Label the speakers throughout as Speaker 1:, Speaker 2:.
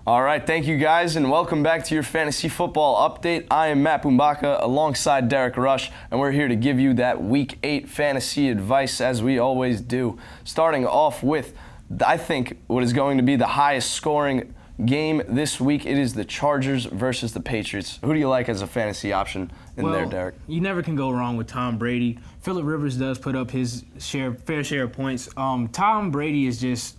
Speaker 1: All right, thank you guys, and welcome back to your fantasy football update. I am Matt Bumbaca alongside Deric Rush, and we're here to give you that Week 8 fantasy advice as we always do. Starting off with, I think, what is going to be the highest scoring game this week. It is the Chargers versus the Patriots. Who do you like as a fantasy option in there, Deric?
Speaker 2: You never can go wrong with Tom Brady. Phillip Rivers does put up his fair share of points. Tom Brady is just,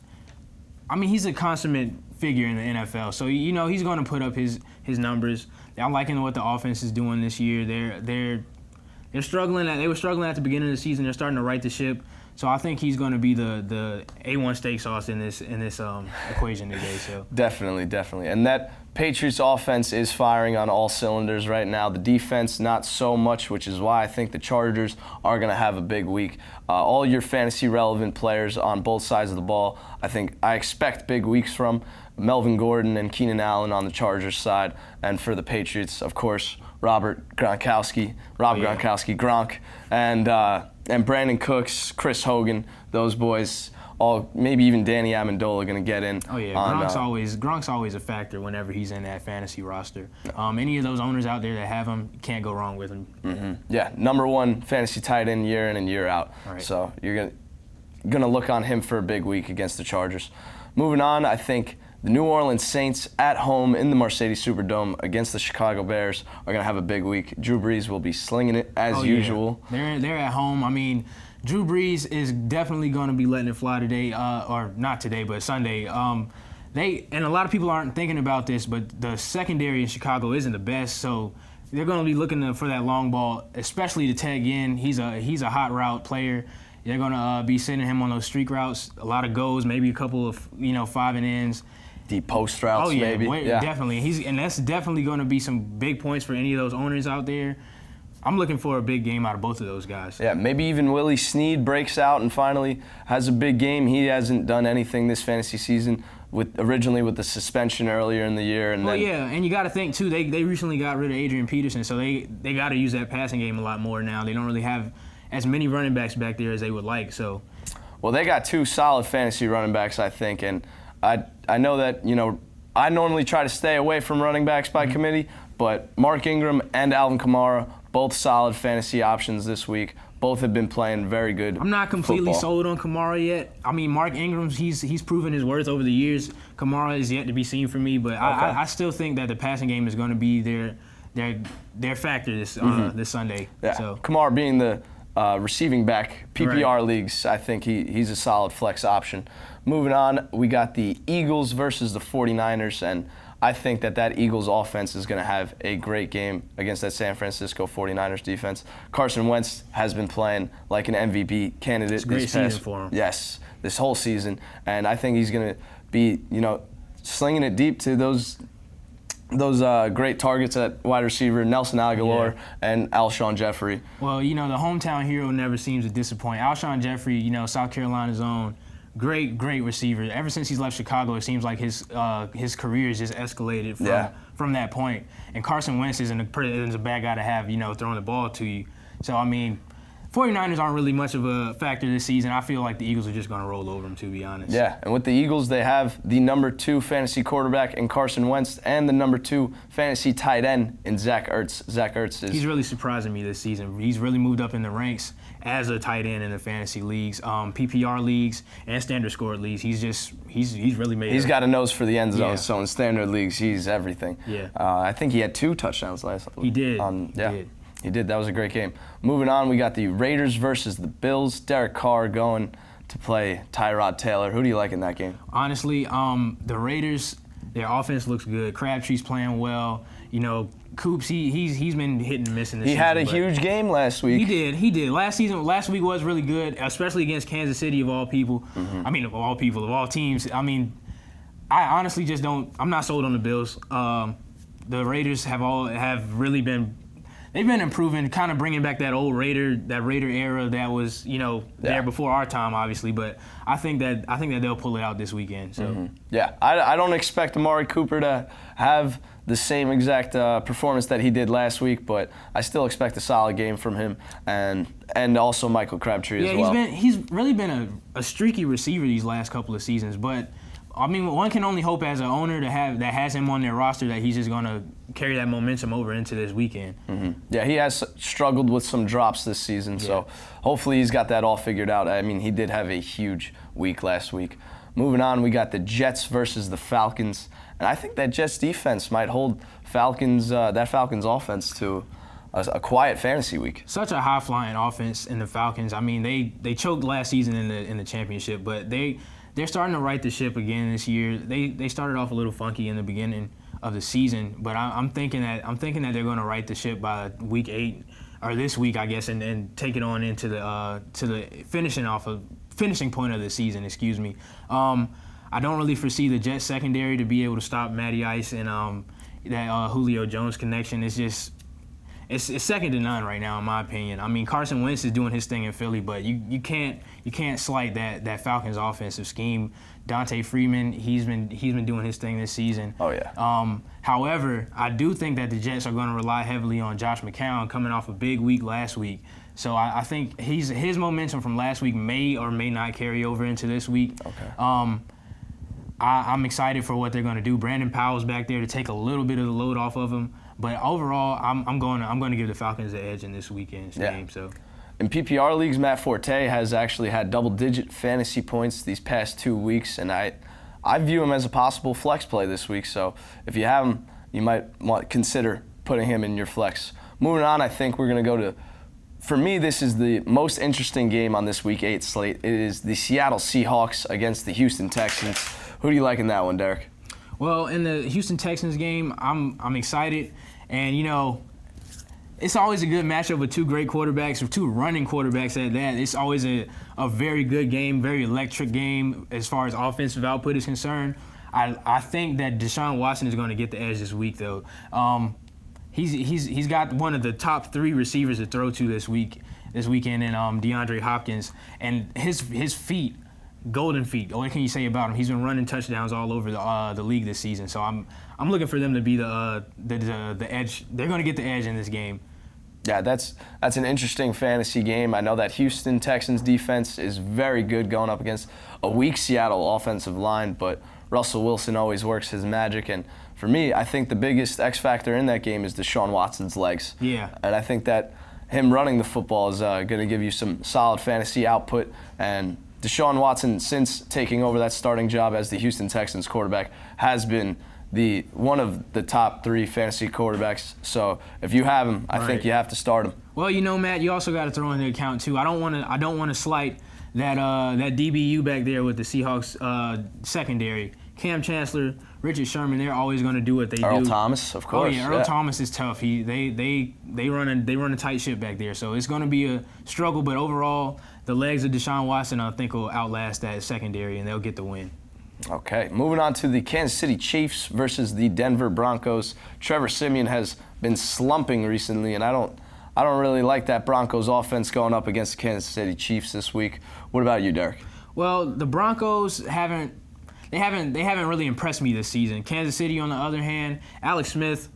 Speaker 2: he's a consummate figure in the NFL. So, he's going to put up his numbers. I'm liking what the offense is doing this year. They're struggling. They were struggling at the beginning of the season. They're starting to right the ship. So I think he's going to be the A1 steak sauce in this equation today. So
Speaker 1: Definitely. And that Patriots offense is firing on all cylinders right now. The defense, not so much, which is why I think the Chargers are going to have a big week. All your fantasy-relevant players on both sides of the ball, I expect big weeks from. Melvin Gordon and Keenan Allen on the Chargers side. And for the Patriots, of course, Rob Gronkowski, Gronk, and Brandon Cooks, Chris Hogan, those boys, all maybe even Danny Amendola going to get in.
Speaker 2: Oh yeah, Gronk's always a factor whenever he's in that fantasy roster. Any of those owners out there that have him, can't go wrong with him.
Speaker 1: Mm-hmm. Yeah, #1 fantasy tight end year in and year out.
Speaker 2: Right.
Speaker 1: So you're gonna look on him for a big week against the Chargers. Moving on, I think the New Orleans Saints at home in the Mercedes Superdome against the Chicago Bears are going to have a big week. Drew Brees will be slinging it as usual.
Speaker 2: They're at home. Drew Brees is definitely going to be letting it fly today, or not today, but Sunday. And a lot of people aren't thinking about this, but the secondary in Chicago isn't the best, so they're going to be looking for that long ball, especially to tag in. He's a hot route player. They're going to be sending him on those streak routes, a lot of goes, maybe a couple of 5-and-ins.
Speaker 1: Deep post routes, maybe.
Speaker 2: Definitely. And that's definitely going to be some big points for any of those owners out there. I'm looking for a big game out of both of those guys.
Speaker 1: Yeah, maybe even Willie Snead breaks out and finally has a big game. He hasn't done anything this fantasy season, originally with the suspension earlier in the year.
Speaker 2: And you got to think, too, they recently got rid of Adrian Peterson, so they got to use that passing game a lot more now. They don't really have as many running backs back there as they would like. So,
Speaker 1: well, they got 2 solid fantasy running backs, I think, and I know that, I normally try to stay away from running backs by committee, but Mark Ingram and Alvin Kamara, both solid fantasy options this week. Both have been playing very good.
Speaker 2: I'm not completely
Speaker 1: football.
Speaker 2: sold on Kamara yet. Mark Ingram's, he's proven his worth over the years. Kamara is yet to be seen for me, but I still think that the passing game is going to be their factor this Sunday.
Speaker 1: Yeah.
Speaker 2: So
Speaker 1: Kamara being the receiving back, PPR leagues, I think he's a solid flex option. Moving on, we got the Eagles versus the 49ers, and I think that Eagles offense is going to have a great game against that San Francisco 49ers defense. Carson Wentz has been playing like an MVP candidate.
Speaker 2: It's a great season for him.
Speaker 1: Yes, this whole season, and I think he's going to be, slinging it deep to those great targets at wide receiver, Nelson Aguilar and Alshon Jeffrey.
Speaker 2: Well, the hometown hero never seems to disappoint. Alshon Jeffrey, South Carolina's own, great receiver. Ever since he's left Chicago, it seems like his career has just escalated from that point. And Carson Wentz is a bad guy to have, throwing the ball to you. So, 49ers aren't really much of a factor this season. I feel like the Eagles are just going to roll over them, to be honest.
Speaker 1: Yeah, and with the Eagles, they have the #2 fantasy quarterback in Carson Wentz and the #2 fantasy tight end in Zach Ertz. Zach Ertz is...
Speaker 2: He's really surprising me this season. He's really moved up in the ranks as a tight end in the fantasy leagues, PPR leagues, and standard scored leagues. He's really made it.
Speaker 1: He's got a nose for the end zone, so in standard leagues, he's everything.
Speaker 2: Yeah.
Speaker 1: I think he had 2 touchdowns last week.
Speaker 2: He did.
Speaker 1: He did. That was a great game. Moving on, we got the Raiders versus the Bills. Derek Carr going to play Tyrod Taylor. Who do you like in that game?
Speaker 2: Honestly, the Raiders, their offense looks good. Crabtree's playing well. Coops, he's been hitting and missing this season.
Speaker 1: He had a huge game last week.
Speaker 2: He did. Last week was really good, especially against Kansas City of all people. Mm-hmm. Of all teams. I honestly just don't. I'm not sold on the Bills. The Raiders have really been. They've been improving, kind of bringing back that old Raider era that was, there before our time, obviously. But I think that they'll pull it out this weekend. So
Speaker 1: yeah, I don't expect Amari Cooper to have the same exact performance that he did last week, but I still expect a solid game from him, and also Michael Crabtree as well.
Speaker 2: He's really been a streaky receiver these last couple of seasons, but I mean, one can only hope as an owner that has him on their roster that he's just going to carry that momentum over into this weekend.
Speaker 1: Yeah, he has struggled with some drops this season, so hopefully he's got that all figured out. I mean, he did have a huge week last week. Moving on, we got the Jets versus the Falcons, and I think that Jets defense might hold Falcons offense to a quiet fantasy week.
Speaker 2: Such a high-flying offense in the Falcons. I mean, they choked last season in the championship, but they're starting to right the ship again this year. They started off a little funky in the beginning of the season, but I'm thinking that they're going to right the ship by week 8 or this week, I guess, and take it on into the finishing point of the season. Excuse me. I don't really foresee the Jets secondary to be able to stop Matty Ice and that Julio Jones connection. It's second to none right now, in my opinion. I mean, Carson Wentz is doing his thing in Philly, but you can't slight that Falcons offensive scheme. Dante Freeman, he's been doing his thing this season.
Speaker 1: Oh yeah.
Speaker 2: However, I do think that the Jets are going to rely heavily on Josh McCown coming off a big week last week. So I think his momentum from last week may or may not carry over into this week.
Speaker 1: Okay.
Speaker 2: I'm excited for what they're going to do. Brandon Powell's back there to take a little bit of the load off of him. But overall, I'm going to give the Falcons the edge in this weekend's game. So,
Speaker 1: in PPR leagues, Matt Forte has actually had double-digit fantasy points these past 2 weeks, and I view him as a possible flex play this week. So, if you have him, you might want to consider putting him in your flex. Moving on, I think we're going to go to. For me, this is the most interesting game on this Week 8 slate. It is the Seattle Seahawks against the Houston Texans. Who do you like in that one, Deric?
Speaker 2: Well, in the Houston Texans game, I'm excited, and it's always a good matchup with two great quarterbacks or two running quarterbacks at that. It's always a very good game, very electric game as far as offensive output is concerned. I think that Deshaun Watson is going to get the edge this week, though. He's got one of the top 3 receivers to throw to this weekend in DeAndre Hopkins, and his feet. Golden feet. What can you say about him? He's been running touchdowns all over the league this season. So I'm looking for them to be the edge. They're going to get the edge in this game.
Speaker 1: Yeah, that's an interesting fantasy game. I know that Houston Texans defense is very good going up against a weak Seattle offensive line, but Russell Wilson always works his magic. And for me, I think the biggest X factor in that game is Deshaun Watson's legs.
Speaker 2: Yeah.
Speaker 1: And I think that him running the football is going to give you some solid fantasy output. And Deshaun Watson, since taking over that starting job as the Houston Texans quarterback, has been one of the top 3 fantasy quarterbacks. So if you have him, I think you have to start him.
Speaker 2: Well, Matt, you also got to throw into account too. I don't want to slight that DBU back there with the Seahawks secondary. Cam Chancellor, Richard Sherman, they're always going to do what they do.
Speaker 1: Earl Thomas, of course.
Speaker 2: Oh yeah, Earl Thomas is tough. They run a tight ship back there, so it's going to be a struggle. But overall, the legs of Deshaun Watson, I think, will outlast that secondary, and they'll get the win.
Speaker 1: Okay, moving on to the Kansas City Chiefs versus the Denver Broncos. Trevor Siemian has been slumping recently, and I don't really like that Broncos offense going up against the Kansas City Chiefs this week. What about you, Deric?
Speaker 2: Well, the Broncos haven't really impressed me this season. Kansas City, on the other hand, Alex Smith.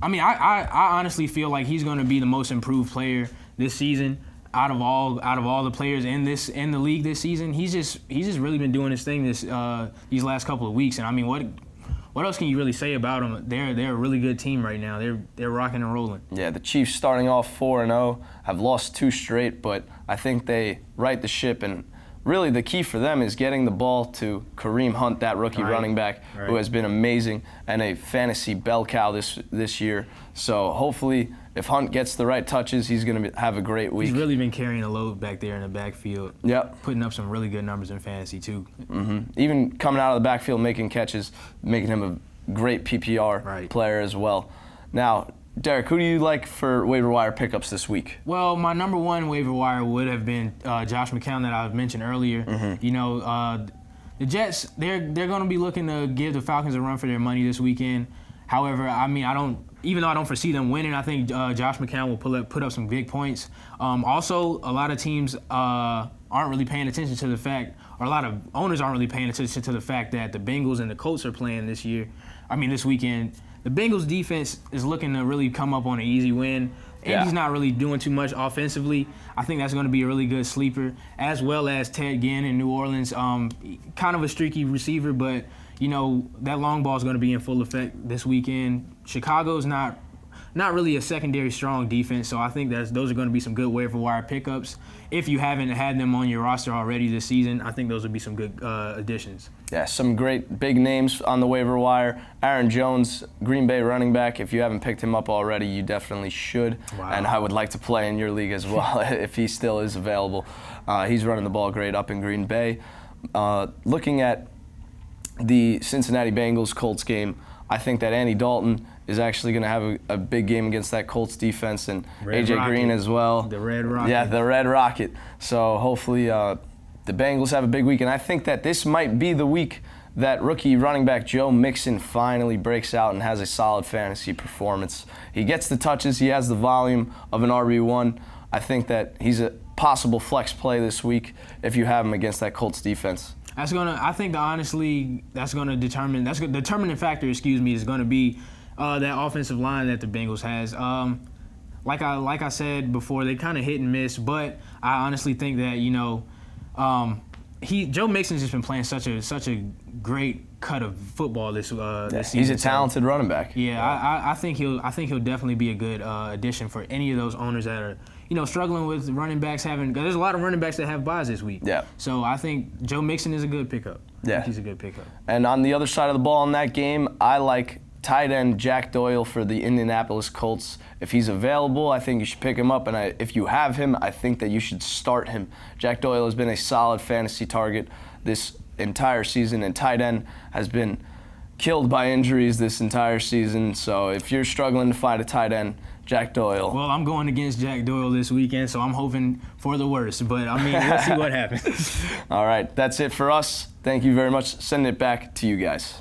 Speaker 2: I mean, I honestly feel like he's going to be the most improved player this season out of all the players in the league this season. He's just really been doing his thing these last couple of weeks. And I mean, what else can you really say about them? They're a really good team right now. They're rocking and rolling.
Speaker 1: Yeah, the Chiefs starting off 4-0, have lost 2 straight, but I think they right the ship. And really, the key for them is getting the ball to Kareem Hunt, that rookie running back, who has been amazing and a fantasy bell cow this year. So hopefully, if Hunt gets the right touches, he's going to have a great week.
Speaker 2: He's really been carrying a load back there in the backfield.
Speaker 1: Yep.
Speaker 2: Putting up some really good numbers in fantasy, too.
Speaker 1: Mm-hmm. Even coming out of the backfield, making catches, making him a great PPR player as well. Now, Deric, who do you like for waiver wire pickups this week?
Speaker 2: Well, my number 1 waiver wire would have been Josh McCown that I mentioned earlier. Mm-hmm. The Jets, they're going to be looking to give the Falcons a run for their money this weekend. However, I mean, even though I don't foresee them winning, I think Josh McCown will put up some big points. Also, a lot of teams aren't really paying attention to the fact, or a lot of owners aren't really paying attention to the fact that the Bengals and the Colts are playing this weekend. The Bengals defense is looking to really come up on an easy win. and
Speaker 1: Yeah.
Speaker 2: he's not really doing too much offensively. I think that's going to be a really good sleeper, as well as Ted Ginn in New Orleans. Kind of a streaky receiver, but that long ball is going to be in full effect this weekend. Chicago's not really a secondary strong defense, so I think those are going to be some good waiver wire pickups. If you haven't had them on your roster already this season, I think those would be some good additions.
Speaker 1: Yeah, some great big names on the waiver wire. Aaron Jones, Green Bay running back. If you haven't picked him up already, you definitely should.
Speaker 2: Wow.
Speaker 1: And I would like to play in your league as well if he still is available. He's running the ball great up in Green Bay. Looking at the Cincinnati Bengals-Colts game, I think that Andy Dalton is actually going to have a big game against that Colts defense, and
Speaker 2: Red
Speaker 1: A.J.
Speaker 2: Rocket.
Speaker 1: Green as well.
Speaker 2: The Red Rocket.
Speaker 1: Yeah, the Red Rocket. So hopefully the Bengals have a big week, and I think that this might be the week that rookie running back Joe Mixon finally breaks out and has a solid fantasy performance. He gets the touches. He has the volume of an RB1. I think that he's a possible flex play this week if you have him against that Colts defense.
Speaker 2: I think honestly, the determining factor, is going to be that offensive line that the Bengals has. Like I said before, they kind of hit and miss, but I honestly think that Joe Mixon's just been playing such a great cut of football this season.
Speaker 1: He's a talented running back.
Speaker 2: Yeah, I think he'll definitely be a good addition for any of those owners that are struggling with running backs because there's a lot of running backs that have buys this week.
Speaker 1: Yeah.
Speaker 2: So I think Joe Mixon is a good pickup. I think he's a good pickup.
Speaker 1: And on the other side of the ball in that game, I like tight end Jack Doyle for the Indianapolis Colts. If he's available, I think you should pick him up. And if you have him, I think that you should start him. Jack Doyle has been a solid fantasy target this entire season, and tight end has been killed by injuries this entire season. So if you're struggling to find a tight end, Jack Doyle.
Speaker 2: Well, I'm going against Jack Doyle this weekend, so I'm hoping for the worst. But, we'll see what happens.
Speaker 1: All right, that's it for us. Thank you very much. Sending it back to you guys.